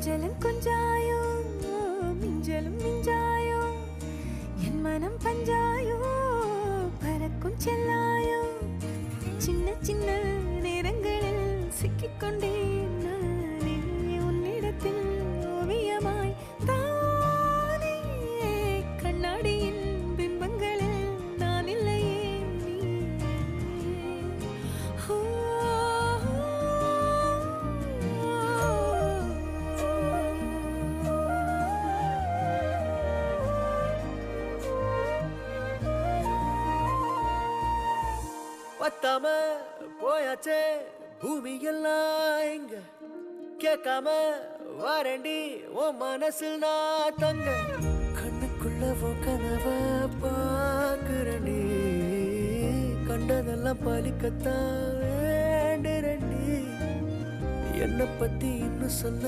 கொஞ்சலும் கொஞ்சாயோ மிஞ்சலும் மிஞ்சாயோ என் மனம் பஞ்சாயோ பறக்கும் செல்லாயோ சின்ன சின்ன நேரங்களில் சிக்கிக்கொண்டேன் நானே உன்னிடத்தில் ஓவியமாய் தானே கண்ணாடியின் பிம்பங்களில் நான் இல்லையே பத்தாம போயாச்சே பூமி எல்லாம் இங்க கேட்காம வாரண்டி உன் மனசில் நான் தங்க கண்ணுக்குள்ள உன் கனவ பாக்குறண்டி கண்டதெல்லாம் பலிக்கத்தான் வேண்டுறண்டி என்னை பத்தி இன்னும் சொல்ல